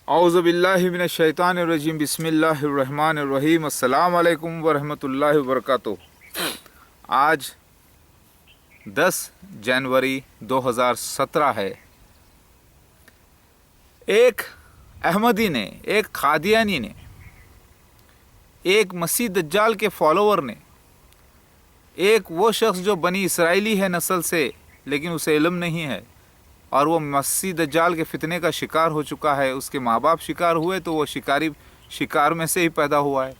اعوذ باللہ من الشیطان الرجیم بسم اللہ الرحمن الرحیم السلام علیکم ورحمۃ اللہ وبرکاتہ۔ آج 10 جنوری 2017 ہے۔ ایک احمدی نے، ایک قادیانی نے، ایک مسیح دجال کے فالوور نے، ایک وہ شخص جو بنی اسرائیلی ہے نسل سے لیکن اسے علم نہیں ہے اور وہ مسیح دجال کے فتنے کا شکار ہو چکا ہے، اس کے ماں باپ شکار ہوئے تو وہ شکار میں سے ہی پیدا ہوا ہے۔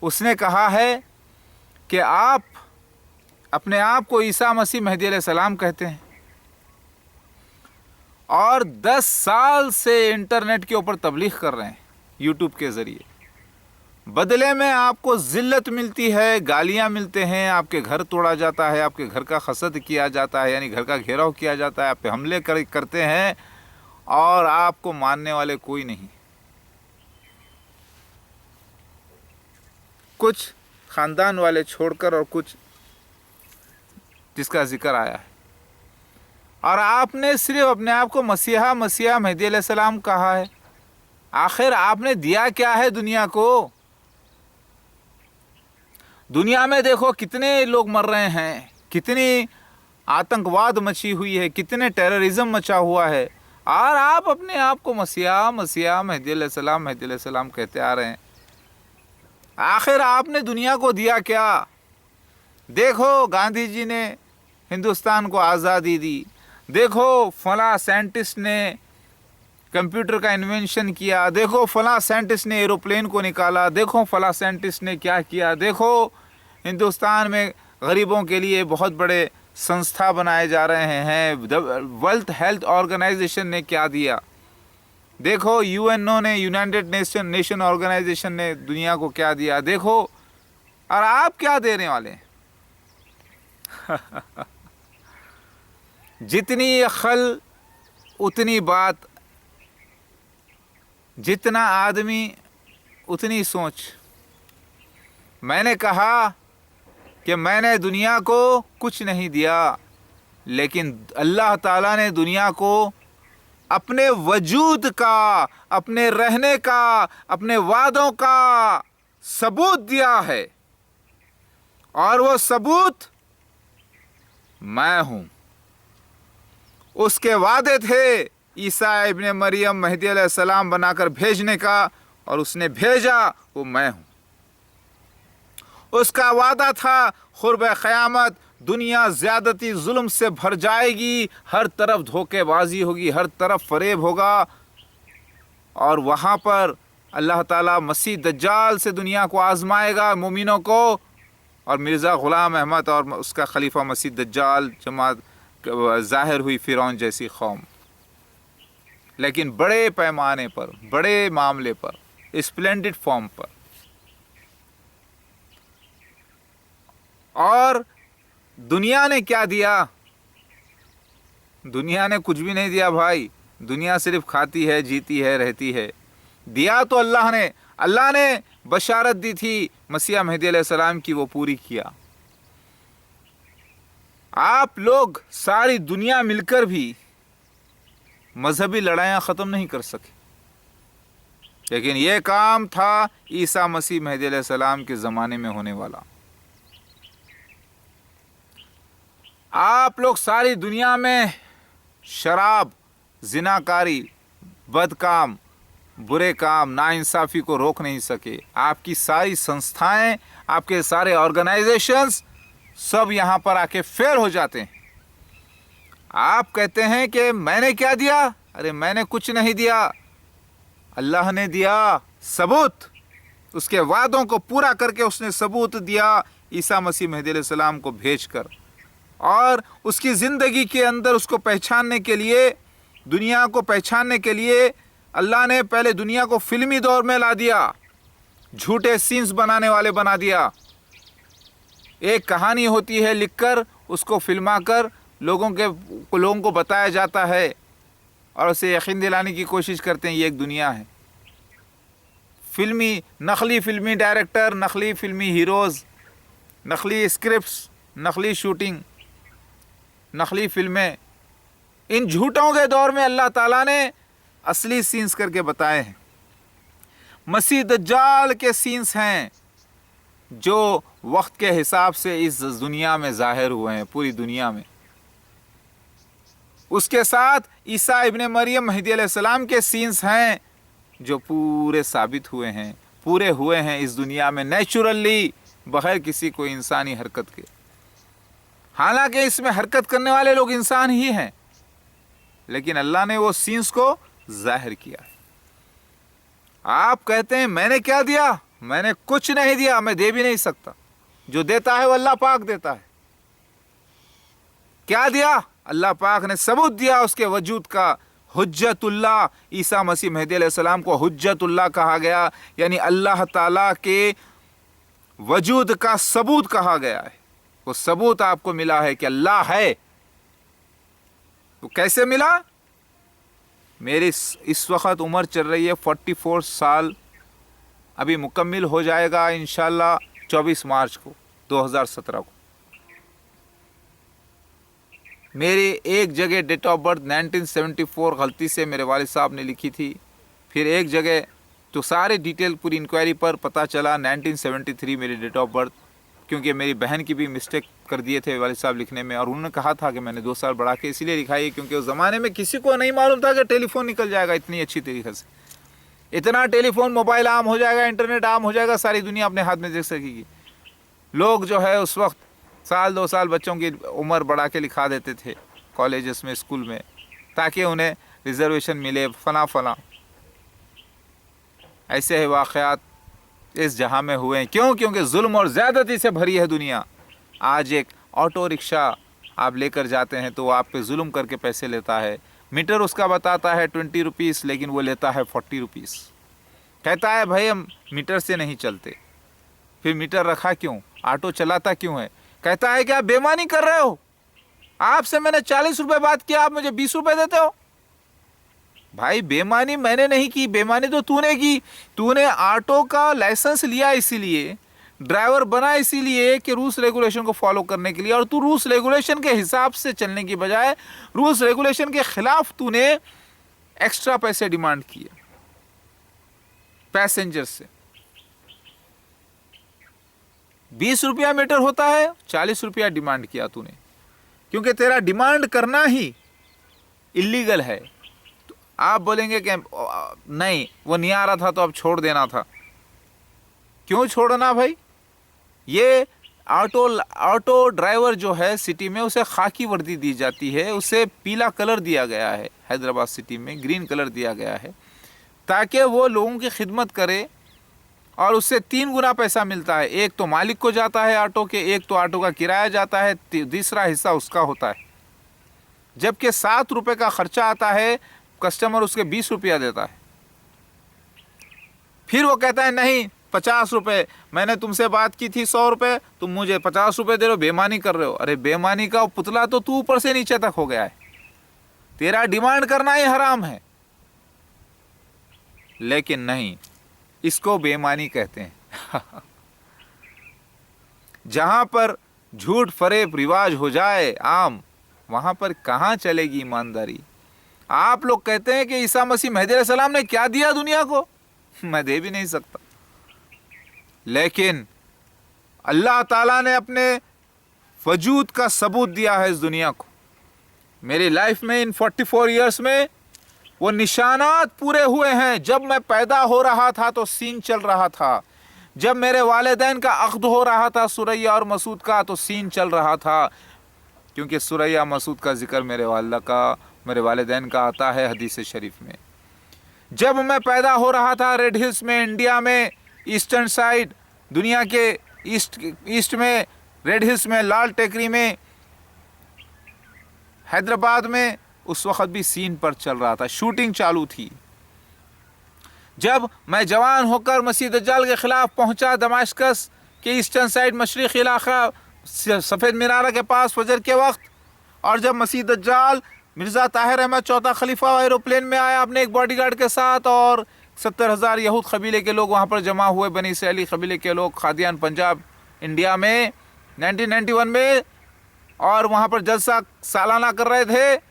اس نے کہا ہے کہ آپ اپنے آپ کو عیسیٰ مسیح مہدی علیہ السلام کہتے ہیں اور 10 سال سے انٹرنیٹ کے اوپر تبلیغ کر رہے ہیں یوٹیوب کے ذریعے۔ بدلے میں آپ کو ذلت ملتی ہے، گالیاں ملتے ہیں، آپ کے گھر توڑا جاتا ہے، آپ کے گھر کا حسد کیا جاتا ہے، یعنی گھر کا گھیراؤ کیا جاتا ہے، آپ پہ حملے کرتے ہیں اور آپ کو ماننے والے کوئی نہیں۔ کچھ خاندان والے چھوڑ کر اور کچھ جس کا ذکر آیا ہے، اور آپ نے صرف اپنے آپ کو مسیحا مہدی علیہ السلام کہا ہے۔ آخر آپ نے دیا کیا ہے دنیا کو؟ دنیا میں دیکھو کتنے لوگ مر رہے ہیں، کتنی آتنکواد مچی ہوئی ہے، کتنے ٹیررزم مچا ہوا ہے، اور آپ اپنے آپ کو مسیحا مہدی علیہ السلام کہتے آ رہے ہیں۔ آخر آپ نے دنیا کو دیا کیا؟ دیکھو گاندھی جی نے ہندوستان کو آزادی دی، دیکھو فلاں سائنٹسٹ نے کمپیوٹر کا انوینشن کیا، دیکھو فلاں سائنٹسٹ نے ایروپلین کو نکالا، دیکھو فلاں سائنٹسٹ نے کیا کیا، دیکھو ہندوستان میں غریبوں کے لیے بہت بڑے سنستھا بنائے جا رہے ہیں، ورلڈ ہیلتھ آرگنائزیشن نے کیا دیا، دیکھو UNO نے، یونائٹڈ نیشن آرگنائزیشن نے دنیا کو کیا دیا، دیکھو، اور آپ کیا دینے والے ہیں؟ جتنی عقل اتنی بات، جتنا آدمی اتنی سوچ۔ میں نے کہا کہ میں نے دنیا کو کچھ نہیں دیا، لیکن اللہ تعالیٰ نے دنیا کو اپنے وجود کا، اپنے رہنے کا، اپنے وعدوں کا ثبوت دیا ہے، اور وہ ثبوت میں ہوں۔ اس کے وعدے تھے عیسیٰ ابن مریم مہدی علیہ السلام بنا کر بھیجنے کا، اور اس نے بھیجا، وہ میں ہوں۔ اس کا وعدہ تھا قرب قیامت دنیا زیادتی ظلم سے بھر جائے گی، ہر طرف دھوکے بازی ہوگی، ہر طرف فریب ہوگا، اور وہاں پر اللہ تعالیٰ مسیح دجال سے دنیا کو آزمائے گا، مومنوں کو، اور مرزا غلام احمد اور اس کا خلیفہ مسیح دجال جماعت ظاہر ہوئی فرعون جیسی قوم، لیکن بڑے پیمانے پر، بڑے معاملے پر، اسپلینڈڈ فارم پر۔ اور دنیا نے کیا دیا؟ دنیا نے کچھ بھی نہیں دیا بھائی، دنیا صرف کھاتی ہے، جیتی ہے، رہتی ہے۔ دیا تو اللہ نے بشارت دی تھی مسیح مہدی علیہ السلام کی، وہ پوری کیا۔ آپ لوگ ساری دنیا مل کر بھی مذہبی لڑائیاں ختم نہیں کر سکے، لیکن یہ کام تھا عیسیٰ مسیح مہدی علیہ السلام کے زمانے میں ہونے والا۔ آپ لوگ ساری دنیا میں شراب، زناکاری، بدکام، برے کام، ناانصافی کو روک نہیں سکے۔ آپ کی ساری سنستھائیں، آپ کے سارے آرگنائزیشنز سب یہاں پر آ کے فیل ہو جاتے ہیں۔ آپ کہتے ہیں کہ میں نے کیا دیا؟ ارے میں نے کچھ نہیں دیا، اللہ نے دیا ثبوت۔ اس کے وعدوں کو پورا کر کے اس نے ثبوت دیا عیسیٰ مسیح مہدی علیہ السلام کو بھیج کر، اور اس کی زندگی کے اندر اس کو پہچاننے کے لیے، دنیا کو پہچاننے کے لیے اللہ نے پہلے دنیا کو فلمی دور میں لا دیا، جھوٹے سینز بنانے والے بنا دیا۔ ایک کہانی ہوتی ہے لکھ کر، اس کو فلما کر لوگوں کو بتایا جاتا ہے، اور اسے یقین دلانے کی کوشش کرتے ہیں یہ ایک دنیا ہے۔ نقلی فلمی ڈائریکٹر، نقلی فلمی ہیروز، نقلی اسکرپٹس، نقلی شوٹنگ، نقلی فلمیں، ان جھوٹوں کے دور میں اللہ تعالیٰ نے असली सीन्स करके बताए हैं। मसीह दज्जाल के सीन्स हैं जो वक्त के हिसाब से इस दुनिया में ज़ाहिर हुए हैं, पूरी दुनिया में। उसके साथ ईसा इब्ने मरियम महदी अलैहिस्सलाम के सीन्स हैं जो पूरे साबित हुए हैं, पूरे हुए हैं इस दुनिया में नेचुरली, बगैर किसी कोई इंसानी हरकत के। हालांकि इसमें हरकत करने वाले लोग इंसान ही हैं, लेकिन अल्लाह ने वो सीन्स को जाहिर किया। आप कहते हैं मैंने क्या दिया? मैंने कुछ नहीं दिया, मैं दे भी नहीं सकता। जो देता है वो अल्लाह पाक देता है। क्या दिया? अल्लाह पाक ने सबूत दिया उसके वजूद का, हुज्जतुल्लाह। ईसा मसीह महदी अलैहिस्सलाम को हुज्जतुल्लाह कहा गया, यानी अल्लाह ताला के वजूद का सबूत कहा गया है। वो सबूत आपको मिला है कि अल्लाह है। तो कैसे मिला? मेरी इस वक्त उम्र चल रही है 44 साल, अभी मुकम्मिल हो जाएगा इंशाल्लाह 24 मार्च को 2017 को। मेरी एक जगह डेट ऑफ बर्थ 1974 गलती से मेरे वालिद साहब ने लिखी थी, फिर एक जगह तो सारे डिटेल पूरी इंक्वायरी पर पता चला 1973 मेरी डेट ऑफ बर्थ, क्योंकि मेरी बहन की भी मिस्टेक कर दिए थे वालिद साहब लिखने में, और उन्होंने कहा था कि मैंने 2 साल बढ़ा के इसलिए लिखा है क्योंकि उस ज़माने में किसी को नहीं मालूम था कि टेलीफोन निकल जाएगा इतनी अच्छी तरीके से। इतना टेलीफोन मोबाइल आम हो जाएगा, इंटरनेट आम हो जाएगा, सारी दुनिया अपने हाथ में देख सकेगी। लोग जो है उस वक्त साल 2 साल बच्चों की उम्र बढ़ा के लिखा देते थे कॉलेजेस में, स्कूल में, ताकि उन्हें रिजर्वेशन मिले, फला फला। ऐसे ही वाक़यात इस जहां में हुए हैं। क्यों? क्योंकि जुल्म और ज़्यादती से भरी है दुनिया। आज एक ऑटो रिक्शा आप लेकर जाते हैं तो वो आप पे जुल्म करके पैसे लेता है। मीटर उसका बताता है 20 रुपीज़, लेकिन वो लेता है 40 रुपीज़। कहता है भाई हम मीटर से नहीं चलते। फिर मीटर रखा क्यों? ऑटो चलाता क्यों है? कहता है कि आप बेईमानी कर रहे हो, आपसे मैंने 40 रुपये बात किया, आप मुझे 20 रुपये देते हो। भाई बेईमानी मैंने नहीं की, बेईमानी तो तूने की। तूने ऑटो का लाइसेंस लिया इसीलिए, ड्राइवर बना इसीलिए कि रूल्स रेगुलेशन को फॉलो करने के लिए, और तू रूल्स रेगुलेशन के हिसाब से चलने की बजाय रूल्स रेगुलेशन के खिलाफ तूने एक्स्ट्रा पैसे डिमांड किए पैसेंजर से। 20 रुपया मीटर होता है, 40 रुपया डिमांड किया तूने, क्योंकि तेरा डिमांड करना ही इलीगल है। तो आप बोलेंगे कि नहीं वो नहीं आ रहा था तो अब छोड़ देना था। क्यों छोड़ना भाई? ये ऑटो ड्राइवर जो है सिटी में, उसे खाकी वर्दी दी जाती है, उसे पीला कलर दिया गया है, हैदराबाद सिटी में ग्रीन कलर दिया गया है, ताकि वो लोगों की खिदमत करे, और उससे 3 गुना पैसा मिलता है। एक तो मालिक को जाता है ऑटो के, एक तो ऑटो का किराया जाता है, तीसरा हिस्सा उसका होता है। जबकि 7 रुपये का खर्चा आता है, कस्टमर उसके 20 रुपया देता है। फिर वो कहता है नहीं 50 रुपये, मैंने तुमसे बात की थी 100 रुपये, तुम मुझे 50 रुपये दे रहे हो, बेईमानी कर रहे हो। अरे बेईमानी का पुतला तो तू ऊपर से नीचे तक हो गया है, तेरा डिमांड करना ही हराम है। लेकिन नहीं, इसको बेईमानी कहते हैं। जहां पर झूठ फरेब रिवाज हो जाए आम, वहां पर कहां चलेगी ईमानदारी? आप लोग कहते हैं कि ईसा मसीह महदी अलैहिस्सलाम ने क्या दिया दुनिया को? मैं दे भी नहीं सकता। लेकिन अल्लाह ताला ने अपने वजूद का सबूत दिया है इस दुनिया को। मेरी लाइफ में इन 44 इयर्स में वो निशानात पूरे हुए हैं। जब मैं पैदा हो रहा था तो सीन चल रहा था, जब मेरे वालिदैन का अक़्द हो रहा था सुरैया और मसूद का, तो सीन चल रहा था, क्योंकि सुरैया मसूद का जिक्र मेरे वालिदा का, मेरे वालिदैन का आता है हदीस शरीफ में। जब मैं पैदा हो रहा था रेड हिल्स में, इंडिया में, ईस्टर्न साइड, दुनिया के ईस्ट में, रेड हिल्स में, लाल टेकरी में, हैदराबाद में, उस वक्त भी सीन पर चल रहा था, शूटिंग चालू थी। जब मैं जवान होकर मसीह दज्जाल के खिलाफ पहुंचा दमाश्कस के ईस्टर्न साइड मशरिक़ी इलाका, सफ़ेद मीनारा के पास फजर के वक्त, और जब मसीह दज्जाल मिर्ज़ा ताहिर अहमद चौथा खलीफा एरोप्लेन में आया अपने एक बॉडीगार्ड के साथ, और 70,000 यहूद कबीले के लोग वहाँ पर जमा हुए, बनी इसराइली कबीले के लोग, खादियान पंजाब इंडिया में 1991 में, और वहाँ पर जलसा सालाना कर रहे थे।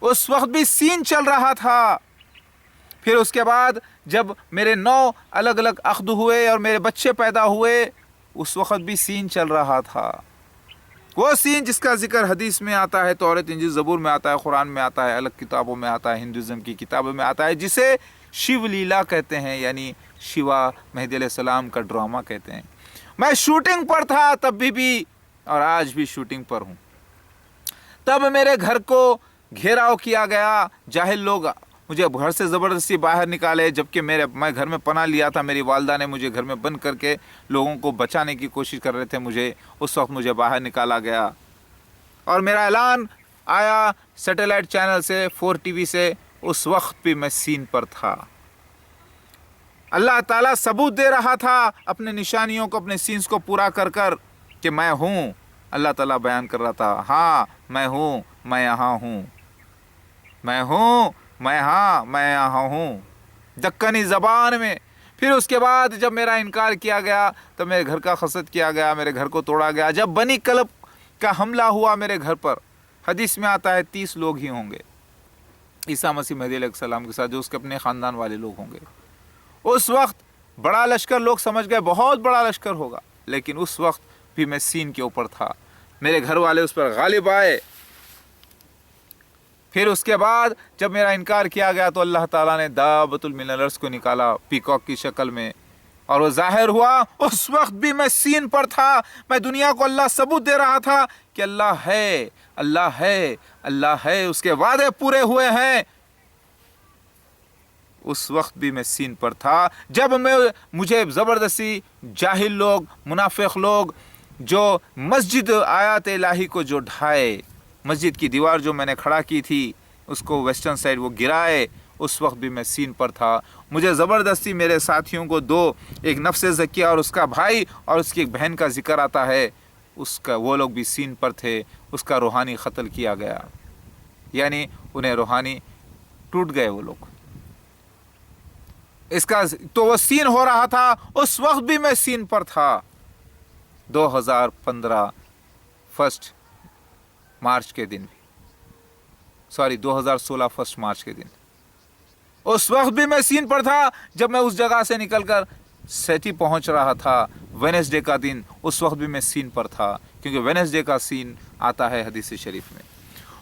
उस वक्त भी सीन चल रहा था। پھر اس کے بعد جب میرے 9 الگ الگ عقد ہوئے اور میرے بچے پیدا ہوئے، اس وقت بھی سین چل رہا تھا. وہ سین جس کا ذکر حدیث میں آتا ہے، تورات انجیل زبور میں آتا ہے، قرآن میں آتا ہے، الگ کتابوں میں آتا ہے، ہندوازم کی کتابوں میں آتا ہے، جسے شیو لیلا کہتے ہیں، یعنی شیوا مہدی علیہ السلام کا ڈرامہ کہتے ہیں. میں شوٹنگ پر تھا تب بھی اور آج بھی شوٹنگ پر ہوں. تب میرے گھر کو گھیراؤ کیا گیا، جاہل لوگ مجھے گھر سے زبردستی باہر نکالے، جبکہ میں گھر میں پناہ لیا تھا. میری والدہ نے مجھے گھر میں بند کر کے لوگوں کو بچانے کی کوشش کر رہے تھے مجھے. اس وقت مجھے باہر نکالا گیا اور میرا اعلان آیا سیٹلائٹ چینل سے، 4 TV سے. اس وقت بھی میں سین پر تھا. اللہ تعالیٰ ثبوت دے رہا تھا اپنے نشانیوں کو، اپنے سینس کو پورا کر کر کہ میں ہوں. اللہ تعالیٰ بیان کر رہا تھا، ہاں میں ہوں، میں یہاں ہوں، میں ہوں، میں یہاں ہوں، دکنی زبان میں. پھر اس کے بعد جب میرا انکار کیا گیا تو میرے گھر کا حسد کیا گیا، میرے گھر کو توڑا گیا. جب بنی کلب کا حملہ ہوا میرے گھر پر، حدیث میں آتا ہے 30 لوگ ہی ہوں گے عیسیٰ مسیح مہدی علیہ السلام کے ساتھ، جو اس کے اپنے خاندان والے لوگ ہوں گے. اس وقت بڑا لشکر، لوگ سمجھ گئے بہت بڑا لشکر ہوگا، لیکن اس وقت بھی میں سین کے اوپر تھا. میرے گھر والے اس پر غالب آئے. پھر اس کے بعد جب میرا انکار کیا گیا تو اللہ تعالیٰ نے دابۃ من الارض کو نکالا پیکاک کی شکل میں، اور وہ ظاہر ہوا. اس وقت بھی میں سین پر تھا. میں دنیا کو اللہ ثبوت دے رہا تھا کہ اللہ ہے، اللہ ہے، اللہ ہے، اس کے وعدے پورے ہوئے ہیں. اس وقت بھی میں سین پر تھا. جب مجھے زبردستی جاہل لوگ، منافق لوگ، جو مسجد آیات الہی کو جو ڈھائے، مسجد کی دیوار جو میں نے کھڑا کی تھی اس کو ویسٹرن سائڈ وہ گرائے، اس وقت بھی میں سین پر تھا. مجھے زبردستی میرے ساتھیوں کو 2، ایک نفس زکیہ اور اس کا بھائی اور اس کی ایک بہن کا ذکر آتا ہے، اس کا وہ لوگ بھی سین پر تھے. اس کا روحانی قتل کیا گیا، یعنی انہیں روحانی ٹوٹ گئے وہ لوگ. اس کا تو وہ سین ہو رہا تھا. اس وقت بھی میں سین پر تھا. 2015 1 مارچ کے دن، 2016 1 مارچ کے دن، اس وقت بھی میں سین پر تھا. جب میں اس جگہ سے نکل کر سیٹی پہنچ رہا تھا وینسڈے کا دن، اس وقت بھی میں سین پر تھا، کیونکہ وینسڈے کا سین آتا ہے حدیث شریف میں.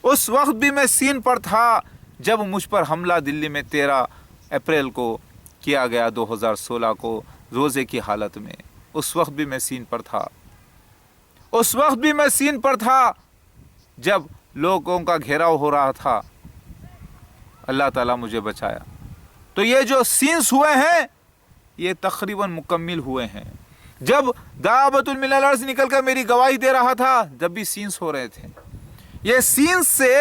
اس وقت بھی میں سین پر تھا جب مجھ پر حملہ دلی میں 13 اپریل کو کیا گیا 2016 کو روزے کی حالت میں. اس وقت بھی میں سین پر تھا. اس وقت بھی میں سین پر تھا جب لوگوں کا گھیراؤ ہو رہا تھا. اللہ تعالیٰ مجھے بچایا. تو یہ جو سینس ہوئے ہیں یہ تقریباً مکمل ہوئے ہیں. جب دعوت من الارض نکل کر میری گواہی دے رہا تھا جب بھی سینس ہو رہے تھے. یہ سینس سے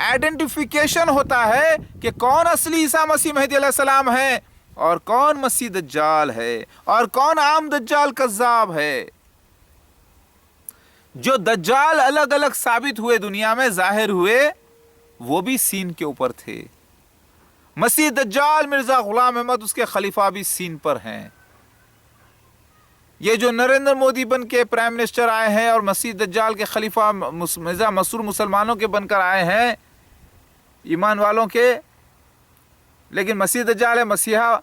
آئیڈینٹیفیکیشن ہوتا ہے کہ کون اصلی عیسیٰ مسیح مہدی علیہ السلام ہے اور کون مسیح دجال ہے اور کون عام دجال کذاب ہے. جو دجال الگ الگ ثابت ہوئے دنیا میں ظاہر ہوئے وہ بھی سین کے اوپر تھے. مسیح دجال مرزا غلام احمد اس کے خلیفہ بھی سین پر ہیں. یہ جو نریندر مودی بن کے پرائم منسٹر آئے ہیں اور مسیح دجال کے خلیفہ مرزا مسرور مسلمانوں کے بن کر آئے ہیں، ایمان والوں کے، لیکن مسیح دجال ہے مسیحا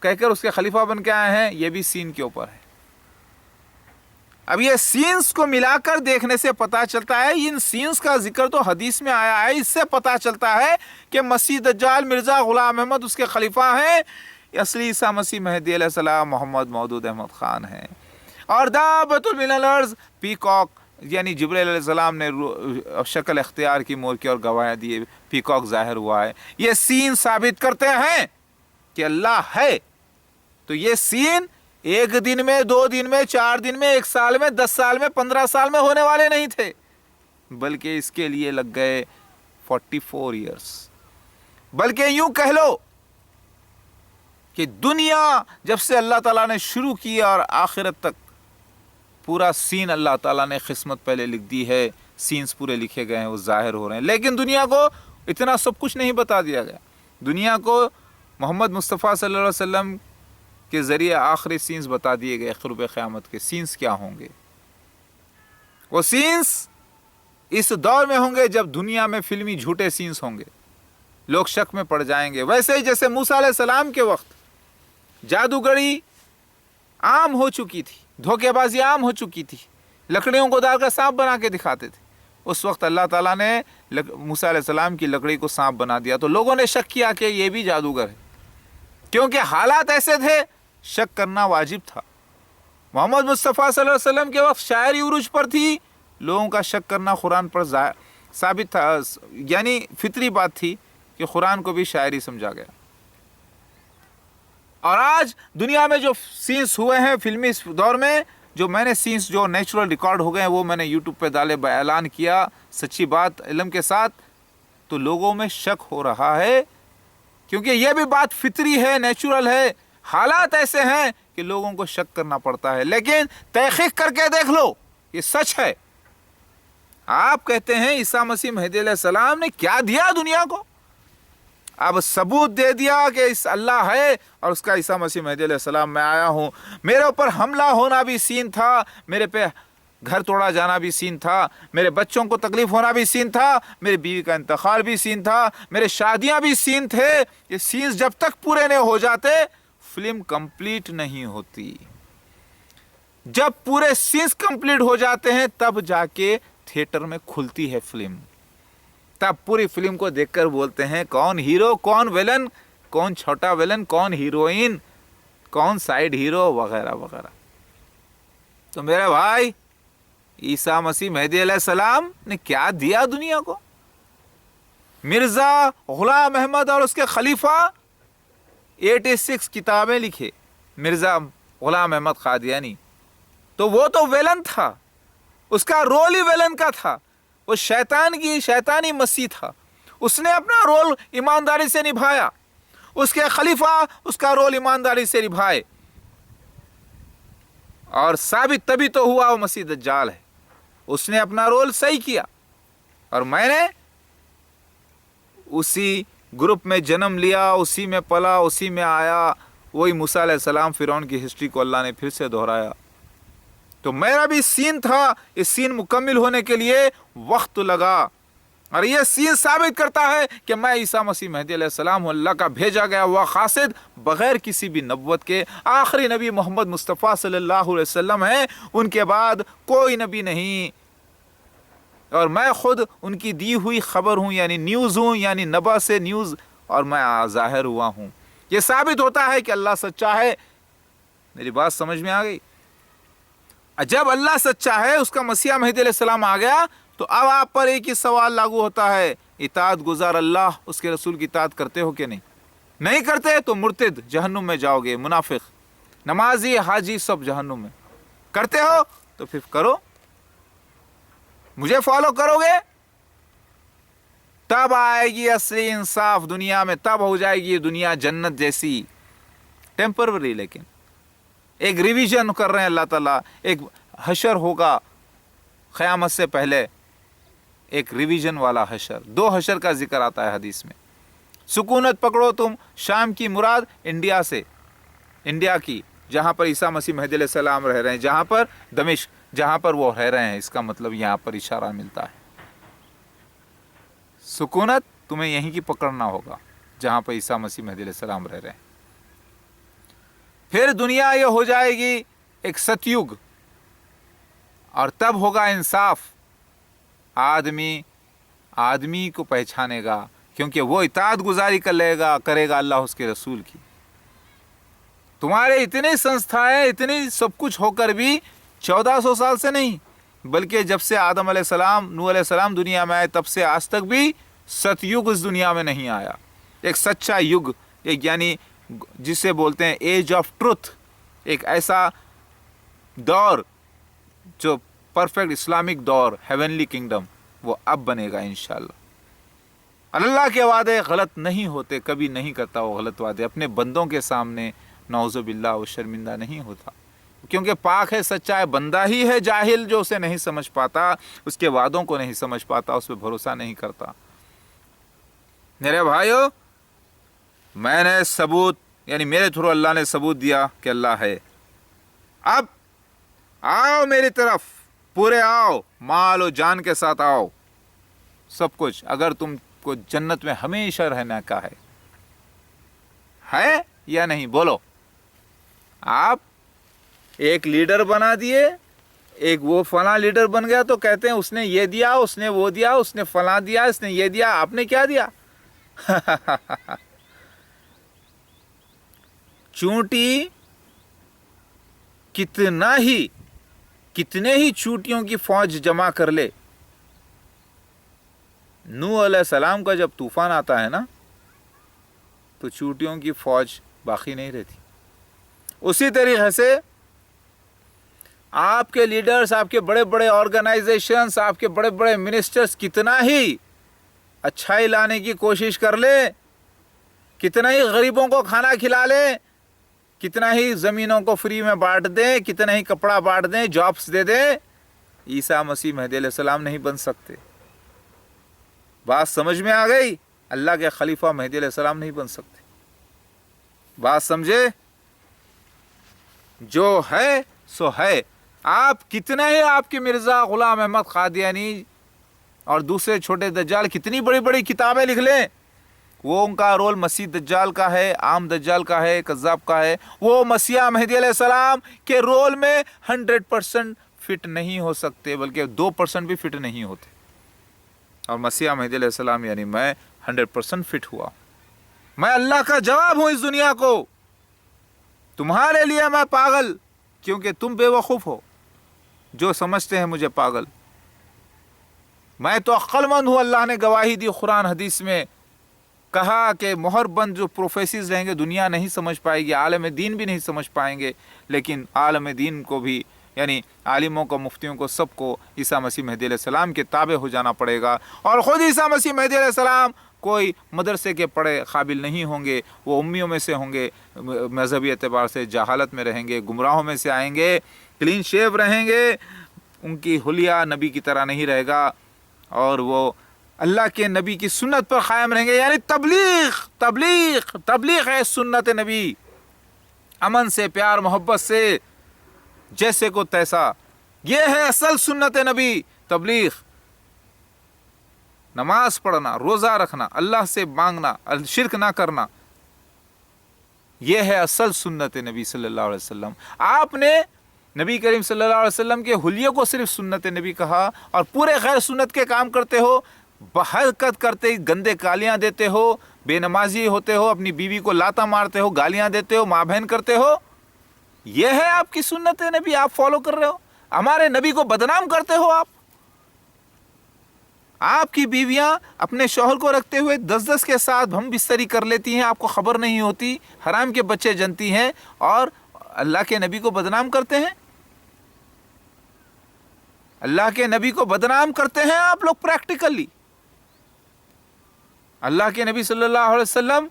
کہہ کر اس کے خلیفہ بن کے آئے ہیں، یہ بھی سین کے اوپر ہے. اب یہ سینس کو ملا کر دیکھنے سے پتا چلتا ہے، ان سینس کا ذکر تو حدیث میں آیا ہے، اس سے پتا چلتا ہے کہ مسیح دجال مرزا غلام احمد اس کے خلیفہ ہیں، اصلی عیسیٰ مسیح مہدی علیہ السلام محمد مودود احمد خان ہیں. اور دابۃ من الارض پیکاک، یعنی جبرائیل علیہ السلام نے شکل اختیار کی، مور کی اور گواہی دی، پیکاک ظاہر ہوا ہے. یہ سین ثابت کرتے ہیں کہ اللہ ہے. تو یہ سین 1 دن میں، 2 دن میں، 4 دن میں، 1 سال میں، 10 سال میں، 15 سال میں ہونے والے نہیں تھے، بلکہ اس کے لیے لگ گئے 44 ایئرس. بلکہ یوں کہہ لو کہ دنیا جب سے اللہ تعالیٰ نے شروع کی اور آخرت تک پورا سین اللہ تعالیٰ نے قسمت پہلے لکھ دی ہے، سینس پورے لکھے گئے ہیں، وہ ظاہر ہو رہے ہیں. لیکن دنیا کو اتنا سب کچھ نہیں بتا دیا گیا. دنیا کو محمد مصطفیٰ صلی اللہ علیہ وسلم کے ذریعے آخری سینس بتا دیے گئے. قرب قیامت کے سینس کیا ہوں گے؟ وہ سینس اس دور میں ہوں گے جب دنیا میں فلمی جھوٹے سینس ہوں گے. लोग शक में पड़ जाएंगे। वैसे ही जैसे मूसा अलैहिस्सलाम के वक्त जादूगरी आम हो चुकी थी, धोखेबाजी आम हो चुकी थी, लकड़ियों को डालकर सांप बना के दिखाते थे, उस वक्त अल्लाह ताला ने मूसा अलैहिस्सलाम की लकड़ी को सांप बना दिया। तो लोगों ने शक किया कि ये भी जादूगर है, क्योंकि हालात ऐसे थे, शक करना वाजिब था। मोहम्मद मुस्तफ़ा सल्लल्लाहु अलैहि वसल्लम के वक्त शायरी उरूज पर थी, लोगों का शक करना कुरान पर साबित था, यानी फितरी बात थी कि कुरान को भी शायरी समझा गया। और आज दुनिया में जो सीन्स हुए हैं फिल्मी दौर में, जो मैंने सीन्स जो नेचुरल रिकॉर्ड हो गए हैं वो मैंने यूट्यूब पे डाले, ऐलान किया सच्ची बात इल्म के साथ, तो लोगों में शक हो रहा है, क्योंकि यह भी बात फितरी है, नेचुरल है। हालात ऐसे हैं कि लोगों को शक करना पड़ता है, लेकिन तहकीक करके देख लो, ये सच है। आप कहते हैं ईसा मसीह मेहदी अलैहिस्सलाम ने क्या दिया दुनिया को, अब सबूत दे दिया कि इस अल्लाह है और उसका ईसा मसीह मेहदी अलैहिस्सलाम मैं आया हूँ। मेरे ऊपर हमला होना भी सीन था, मेरे पे घर तोड़ा जाना भी सीन था, मेरे बच्चों को तकलीफ होना भी सीन था, मेरी बीवी का इंतकाल भी सीन था, मेरे शादियां भी सीन थे। ये सीन्स जब तक पूरे नहीं हो जाते फिल्म कंप्लीट नहीं होती। जब पूरे सीन्स कंप्लीट हो जाते हैं तब जाके थिएटर में खुलती है फिल्म, तब पूरी फिल्म को देखकर बोलते हैं कौन हीरो, कौन विलन, कौन छोटा विलन, कौन हीरोइन, कौन साइड हीरो वगैरह वगैरह। तो मेरे भाई ईसा मसीह मेहदी अलैहिस्सलाम ने क्या दिया दुनिया को? मिर्जा गुलाम अहमद और उसके खलीफा 86 किताबें लिखे, मिर्जा गुलाम अहमद कादियानी, तो वो तो विलन था, उसका रोल ही विलन का था, वो शैतानी मसीह था, उसने अपना रोल ईमानदारी से निभाया, उसके खलीफा उसका रोल ईमानदारी से निभाए, और साबित तभी तो हुआ वो मसीह दज्जाल है, उसने अपना रोल सही किया। और मैंने उसी ग्रुप में जन्म लिया, उसी में पला, उसी में आया, वही मूसा अलैहिस्सलाम फिरौन की हिस्ट्री को अल्लाह ने फिर से दोहराया। तो मेरा भी सीन था, इस सीन मुकम्मिल होने के लिए वक्त लगा, और यह सीन साबित करता है कि मैं ईसा मसीह मेहदी अलैहिस्सलाम हूं, अल्लाह का भेजा गया हुआ खासिद, बगैर किसी भी नबुव्वत के। आखिरी नबी मोहम्मद मुस्तफ़ा सल्लल्लाहु अलैहि वसल्लम है, उनके बाद कोई नबी नहीं, और मैं खुद उनकी दी हुई खबर हूं, यानी न्यूज़ हूं, यानी नबा से न्यूज़, और मैं ज़ाहिर हुआ हूं। यह साबित होता है कि अल्लाह सच्चा है। मेरी बात समझ में आ गई? जब अल्लाह सच्चा है, उसका मसीहा मेहदी अलैहिस्सलाम आ गया, तो अब आप पर एक ही सवाल लागू होता है, इताअत गुजार अल्लाह उसके रसूल की इताअत करते हो कि नहीं? नहीं करते तो मुर्तिद, जहन्नुम में जाओगे, मुनाफिक, नमाजी, हाजी सब जहन्नुम में। करते हो तो फिर करो, मुझे फॉलो करोगे, तब आएगी असली इंसाफ दुनिया में, तब हो जाएगी दुनिया जन्नत जैसी। टेम्पररी, लेकिन एक रिवीजन कर रहे हैं अल्लाह ताला, एक हशर होगा क़यामत से पहले, एक रिवीजन वाला हशर। 2 हशर का जिक्र आता है हदीस में। सुकूनत पकड़ो तुम, शाम की मुराद इंडिया से, इंडिया की, जहाँ पर ईसा मसीह मेहदी अलैहिस्सलाम रह रहे हैं, जहाँ पर दमिश्क, जहाँ पर वो रह रहे हैं, इसका मतलब यहाँ पर इशारा मिलता है। सुकूनत तुम्हें यहीं की पकड़ना होगा जहाँ पर ईसा मसीह मेहदी अलैहिस्सलाम रह रहे हैं। फिर दुनिया ये हो जाएगी एक सतयुग, और तब होगा इंसाफ। आदमी को पहचानेगा, क्योंकि वो इताअत गुजारी करेगा अल्लाह उसके रसूल की। तुम्हारे इतनी संस्थाएं, इतनी सब कुछ होकर भी 1400 साल से नहीं, बल्कि जब से आदम अलैहिस्सलाम, नूह अलैहिस्सलाम दुनिया में आए, तब से आज तक भी सतयुग इस दुनिया में नहीं आया। एक सच्चा युग, एक यानी जिसे बोलते हैं एज ऑफ ट्रुथ, एक ऐसा दौर जो परफेक्ट इस्लामिक दौर, हेवनली किंगडम, वो अब बनेगा इंशाअल्लाह। अल्लाह के वादे गलत नहीं होते, कभी नहीं करता वो गलत वादे। अपने बंदों के सामने नौज़ुबिल्लाह वो शर्मिंदा नहीं होता, क्योंकि पाक है, सच्चा है। बंदा ही है जाहिल जो उसे नहीं समझ पाता, उसके वादों को नहीं समझ पाता, उस पर भरोसा नहीं करता। मेरे भाइयों, मैंने सबूत, यानी मेरे थ्रू अल्लाह ने सबूत दिया कि अल्लाह है। अब आओ मेरी तरफ, पूरे आओ, माल और जान के साथ आओ, सब कुछ। अगर तुम کو जन्नत में हमेशा रहने का है या नहीं? बोलो। आप एक लीडर बना दिए, एक वो फला लीडर बन गया तो कहते हैं उसने ये दिया, उसने वो दिया, उसने फला दिया, इसने ये दिया, आपने क्या दिया? चूंटी कितने ही चूंटियों की फौज जमा कर ले, नूह अलैहिस्सलाम का जब तूफान आता है ना तो चूंटियों की फौज बाकी नहीं रहती। उसी तरीके से आपके लीडर्स, आपके बड़े बड़े ऑर्गेनाइजेशंस, आपके बड़े बड़े मिनिस्टर्स कितना ही अच्छाई लाने की कोशिश कर ले, कितना ही गरीबों को खाना खिला ले, कितना ही ज़मीनों को फ्री में बांट दें, कितना ही कपड़ा बांट दें, जॉब्स दे दें, ईसा मसीह मेहदी अलैहिस्सलाम नहीं बन सकते। बात समझ में आ गई? अल्लाह के खलीफा मेहदी अलैहिस्सलाम नहीं बन सकते। बात समझे? जो है सो है। आप कितने ही आपके मिर्ज़ा गुलाम अहमद कादियानी और दूसरे छोटे दज्जाल कितनी बड़ी बड़ी किताबें लिख लें, वो उनका रोल मसीह दज्जाल का है, आम दज्जाल का है, कज़्ज़ाब का है, वो मसीहा मेहदी अलैहिस्सलाम के रोल में 100% फिट नहीं हो सकते, बल्कि 2% भी फिट नहीं होते। और मसीहा मेहदी अलैहिस्सलाम यानी मैं 100% फिट हुआ। मैं अल्लाह का जवाब हूँ इस दुनिया को। तुम्हारे लिए मैं पागल, क्योंकि तुम बेवकूफ़ हो जो समझते हैं मुझे पागल। मैं तो अक्लमंद हूँ। अल्लाह ने गवाही दी कुरान हदीस में, कहा कि मोहर बंद जो प्रोफेसीज रहेंगे दुनिया नहीं समझ पाएगी, आलम दीन भी नहीं समझ पाएंगे, लेकिन आलम दीन को भी यानी आलिमों को, मुफ्तियों को, सबको ईसा मसीह मेहदी अलैहिस्सलाम के ताबे हो जाना पड़ेगा। और ख़ुद ईसा मसीह मेहदी अलैहिस्सलाम कोई मदरसे के पढ़े काबिल नहीं होंगे, वो उम्मियों में से होंगे, मजहबी एतबार से जहालत में रहेंगे, गुमराहों में से आएंगे, क्लीन शेव रहेंगे, उनकी हुलिया नबी की तरह नहीं रहेगा, और वो अल्लाह के नबी की सुन्नत पर क़ायम रहेंगे। यानी तबलीग है सुन्नत नबी, अमन से, प्यार मोहब्बत से, जैसे को तैसा। ये है असल सुन्नत नबी, तबलीग। नमाज पढ़ना, रोज़ा रखना, अल्लाह से मांगना, शिरक ना करना, यह है असल सुन्नत नबी सल्लल्लाहु अलैहि वसल्लम। आपने नबी करीम सल्लल्लाहु अलैहि वसल्लम के हुलिये को सिर्फ सुन्नत नबी कहा, और पूरे गैर सुन्नत के काम करते हो, बहरकत करते, गंदे गालियाँ देते हो, बेनमाजी होते हो, अपनी बीवी को लाता मारते हो, गालियाँ देते हो, माँ बहन करते हो। यह है आपकी सुन्नत नबी, आप फॉलो कर रहे हो। हमारे नबी को बदनाम करते हो आप। आपकी बीवियां अपने शौहर को रखते हुए 10-10 के साथ हम बिस्तरी कर लेती हैं, आपको खबर नहीं होती, हराम के बच्चे जनती हैं, और अल्लाह के नबी को बदनाम करते हैं। अल्लाह के नबी को बदनाम करते हैं आप लोग प्रैक्टिकली। अल्लाह के नबी सल्लल्लाहु अलैहि वसल्लम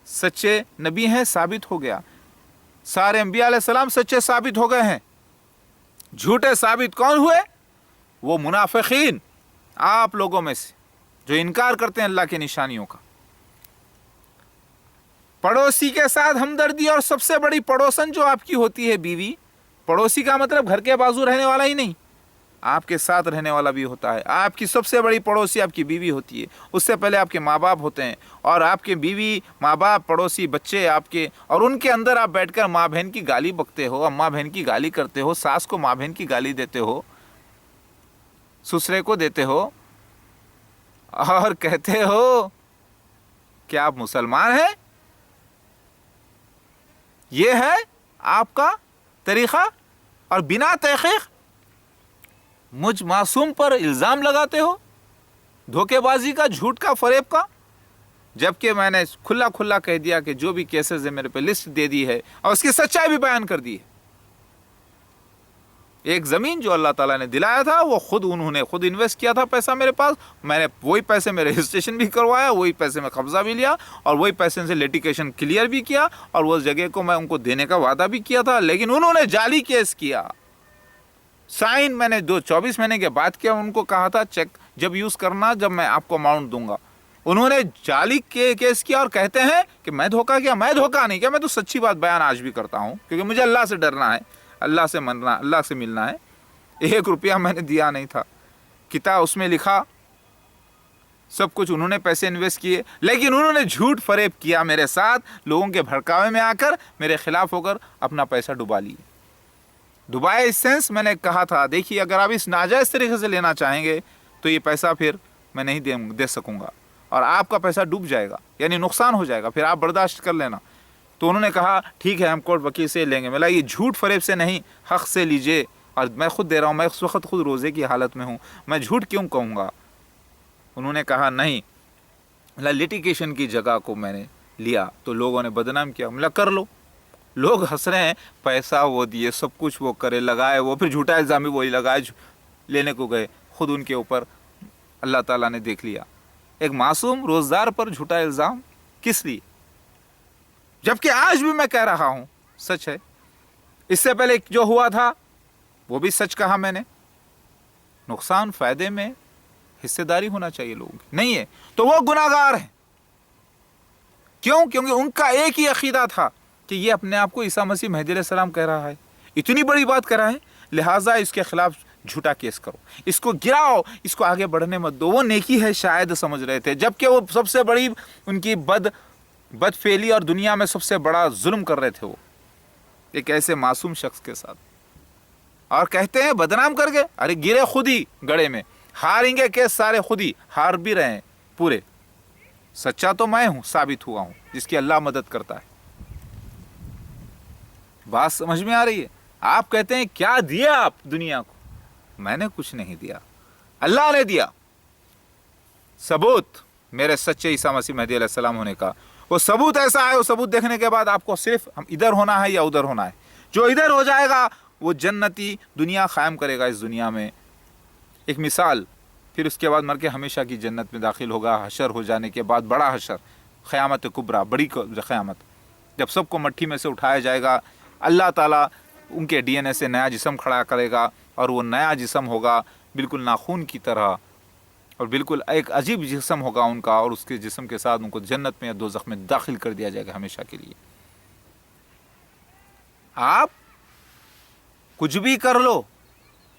सच्चे नबी हैं, साबित हो गया। सारे अंबिया अलैहिस्सलाम सच्चे साबित हो गए हैं। झूठे साबित कौन हुए? वो मुनाफिकीन, आप लोगों में से जो इनकार करते हैं अल्लाह की निशानियों का। पड़ोसी के साथ हमदर्दी, और सबसे बड़ी पड़ोसन जो आपकी होती है बीवी, पड़ोसी का मतलब घर के बाजू रहने वाला ही नहीं, आपके साथ रहने वाला भी होता है। आपकी सबसे बड़ी पड़ोसी आपकी बीवी होती है, उससे पहले आपके माँ बाप होते हैं, और आपके बीवी, माँ बाप, पड़ोसी, बच्चे आपके, और उनके अंदर आप बैठकर माँ बहन की गाली बकते हो, अम्मा बहन की गाली करते हो, सास को माँ बहन की गाली देते हो, ससुरे को देते हो, और कहते हो कि आप मुसलमान हैं। ये है आपका तरीक़ा, और बिना तहक़ीक़ मुझ मासूम पर इल्ज़ाम लगाते हो, धोखेबाजी का, झूठ का, फरेब का, जबकि मैंने खुला खुला कह दिया कि जो भी केसेस है मेरे पे लिस्ट दे दी है, और उसकी सच्चाई भी बयान कर दी है। एक ज़मीन जो अल्लाह ताला ने दिलाया था, वो उन्होंने खुद इन्वेस्ट किया था पैसा मेरे पास, मैंने वही पैसे में रजिस्ट्रेशन भी करवाया, वही पैसे में कब्ज़ा भी लिया, और वही पैसे से लिटिगेशन क्लियर भी किया, और वो जगह को मैं उनको देने का वादा भी किया था, लेकिन उन्होंने जाली केस किया। साइन मैंने 24 महीने के बाद किया, उनको कहा था चेक जब यूज़ करना, जब मैं आपको अमाउंट दूंगा। उन्होंने जाली केस किया, और कहते हैं कि मैं धोखा किया। मैं धोखा नहीं किया, मैं तो सच्ची बात बयान आज भी करता हूँ, क्योंकि मुझे अल्लाह से डरना है, अल्लाह से मनना, अल्लाह से मिलना है। 1 रुपया मैंने दिया नहीं था। किताब उसमें लिखा, सब कुछ उन्होंने पैसे इन्वेस्ट किए, लेकिन उन्होंने झूठ फरेब किया मेरे साथ, लोगों के भड़कावे में आकर मेरे खिलाफ होकर अपना पैसा डुबा लिए। डुबाए इस सेंस, मैंने कहा था देखिए अगर आप इस नाजायज़ तरीके से लेना चाहेंगे तो ये पैसा फिर मैं नहीं दे सकूँगा और आपका पैसा डूब जाएगा, यानी नुकसान हो जाएगा, फिर आप बर्दाश्त कर लेना। तो उन्होंने कहा ठीक है हम कोर्ट वकील से लेंगे। मैं ये झूठ फरेब से नहीं, हक़ से लीजिए, और मैं खुद दे रहा हूँ, मैं उस वक्त खुद रोज़े की हालत में हूँ, मैं झूठ क्यों कहूँगा। उन्होंने कहा नहीं, लिटिगेशन की जगह को मैंने लिया तो लोगों ने बदनाम किया। मतलब कर लो, लोग हंस रहे हैं, पैसा वो दिए, सब कुछ वो करे, लगाए, वो फिर झूठा इल्ज़ाम भी वही लगाए, लेने को गए, खुद उनके ऊपर अल्लाह ताला ने देख लिया। एक मासूम रोज़दार पर झूठा इल्ज़ाम किस लिए, जबकि आज भी मैं कह रहा हूँ सच है। इससे पहले जो हुआ था वो भी सच कहा मैंने। नुकसान फ़ायदे में हिस्सेदारी होना चाहिए लोगों की, नहीं है तो वो गुनाहगार हैं। क्यों? क्योंकि उनका एक ही अकीदा था कि ये अपने आप को ईसा मसीह मेहदी अलैहिस्सलाम कह रहा है, इतनी बड़ी बात कर रहा है, लिहाजा इसके खिलाफ झूठा केस करो, इसको गिराओ, इसको आगे बढ़ने मत दो। वो नेकी है शायद समझ रहे थे, जबकि वो सबसे बड़ी उनकी बदफेली और दुनिया में सबसे बड़ा जुल्म कर रहे थे वो एक ऐसे मासूम शख्स के साथ। और कहते हैं बदनाम करके, अरे गिरे खुद ही गड़े में, हारेंगे केस सारे खुद ही, हार भी रहे हैं पूरे। सच्चा तो मैं हूं, साबित हुआ हूं, जिसकी अल्लाह मदद करता है। बात समझ में आ रही है? आप कहते हैं क्या दिया आप दुनिया को, मैंने कुछ नहीं दिया, अल्लाह ने दिया। सबूत मेरे सच्चे ईसा मसीह मेहदी अलैहिस्सलाम होने का, वो सबूत ऐसा है, वो सबूत देखने के बाद आपको सिर्फ हम इधर होना है या उधर होना है। जो इधर हो जाएगा वो जन्नती दुनिया कायम करेगा इस दुनिया में, एक मिसाल, फिर उसके बाद मर के हमेशा की जन्नत में दाखिल होगा। हशर हो जाने के बाद बड़ा हशर, क़यामत कुबरा, बड़ी क़यामत, जब सबको मट्टी में से उठाया जाएगा, अल्लाह ताला उनके DNA से नया जिस्म खड़ा करेगा और वो नया जिस्म होगा बिल्कुल नाखून की तरह, और बिल्कुल एक अजीब जिस्म होगा उनका, और उसके जिस्म के साथ उनको जन्नत में या दोज़ख में दाखिल कर दिया जाएगा हमेशा के लिए। आप कुछ भी कर लो,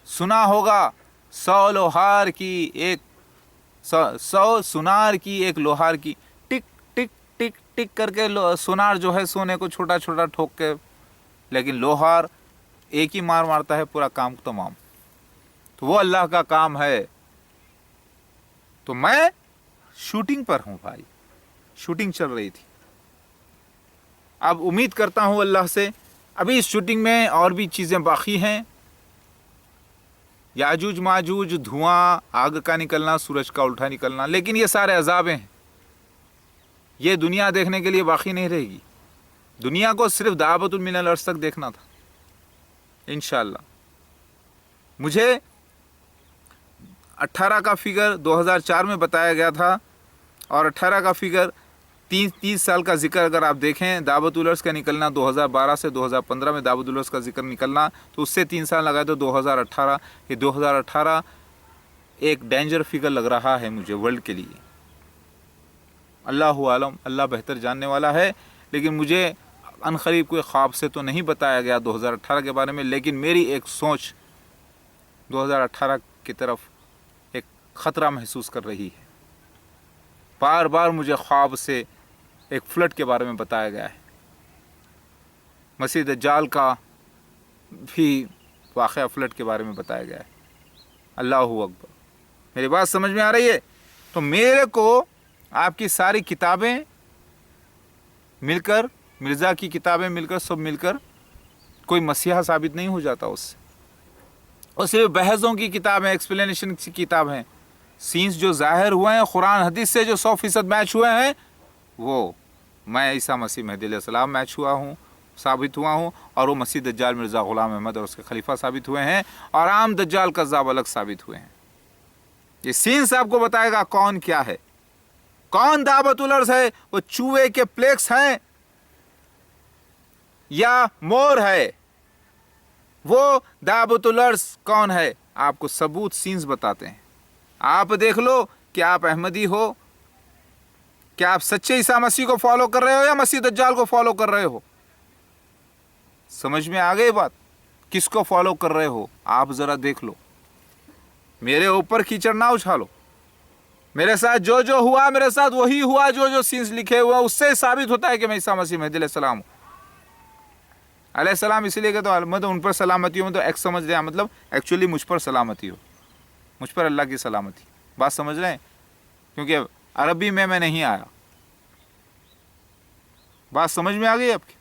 सुना होगा 100 लोहार की एक 100 सुनार की एक लोहार की, टिक टिक टिक टिक करके सुनार जो है सोने को छोटा छोटा ठोक के, लेकिन लोहार एक ही मार मारता है, पूरा काम तमाम। तो वो अल्लाह का काम है। तो मैं शूटिंग पर हूं भाई, शूटिंग चल रही थी। अब उम्मीद करता हूं अल्लाह से, अभी इस शूटिंग में और भी चीज़ें बाकी हैं। याजूज माजूज, धुआं, आग का निकलना, सूरज का उल्टा निकलना, लेकिन ये सारे अजाबें हैं। ये दुनिया देखने के लिए बाकी नहीं रहेगी। दुनिया को सिर्फ दावतुल मिनल अर्श तक देखना था इंशाअल्लाह। मुझे 18 का फिगर 2004 में बताया गया था, और 18 का फिगर 30 साल का जिक्र अगर आप देखें, दावतुल अर्श का निकलना 2012 से 2015 में दावतुल अर्श का जिक्र निकलना, तो उससे 3 साल लगाए तो 2018। ये 2018 एक डेंजर फिगर लग रहा है मुझे वर्ल्ड के लिए। अल्लाहु आलम, अल्लाह बेहतर जानने वाला है, लेकिन मुझे अनकरीब कोई ख्वाब से तो नहीं बताया गया 2018 के बारे में, लेकिन मेरी एक सोच 2018 की तरफ एक ख़तरा महसूस कर रही है। बार बार मुझे ख्वाब से एक फ्लड के बारे में बताया गया है। मसीह दज्जाल का भी वाक़या फ्लड के बारे में बताया गया है। अल्लाहु अकबर। मेरी बात समझ में आ रही है? तो मेरे को आपकी सारी किताबें मिलकर, मिर्ज़ा की किताबें मिलकर, सब मिलकर कोई मसीहा साबित नहीं हो जाता उससे। और सिर्फ बहसों की किताब है, एक्सप्लेनेशन की किताब है। सीन्स जो ज़ाहिर हुए हैं कुरान हदीस से, जो 100% मैच हुए हैं, वो मैं ईसा मसीह मेहदी अलैहिस्सलाम मैच हुआ हूँ, साबित हुआ हूँ, और वो मसीह दज्जाल मिर्ज़ा ग़ुलाम अहमद और उसके खलीफा साबित हुए हैं, और आम दज्जाल कज़्ज़ाब अलग साबित हुए हैं। ये सीन्स आपको बताएगा कौन क्या है, कौन दावतुल अर्श है, वो चूहे के प्लेक्स हैं या मोर है, वो दावतुल अर्श कौन है, आपको सबूत सीन्स बताते हैं। आप देख लो कि आप अहमदी हो, क्या आप सच्चे ईसा मसीह को फॉलो कर रहे हो या मसीह दज्जाल को फॉलो कर रहे हो। समझ में आ गई बात? किसको फॉलो कर रहे हो आप ज़रा देख लो, मेरे ऊपर कीचड़ ना उछालो। میرے ساتھ جو جو ہوا میرے ساتھ وہی ہوا جو جو سینس لکھے ہوا، اس سے ثابت ہوتا ہے کہ میں عیسیٰ مسیح مہدی علیہ السلام ہوں۔ علیہ السلام اسی لیے کہ تو مطلب ان پر سلامتی ہو، تو ایک سمجھ رہے ہیں مطلب ایکچولی مجھ پر سلامتی ہو، مجھ پر اللہ کی سلامتی، بات سمجھ رہے ہیں؟ کیونکہ عربی میں نہیں آیا، بات سمجھ میں آ گئی آپ کی؟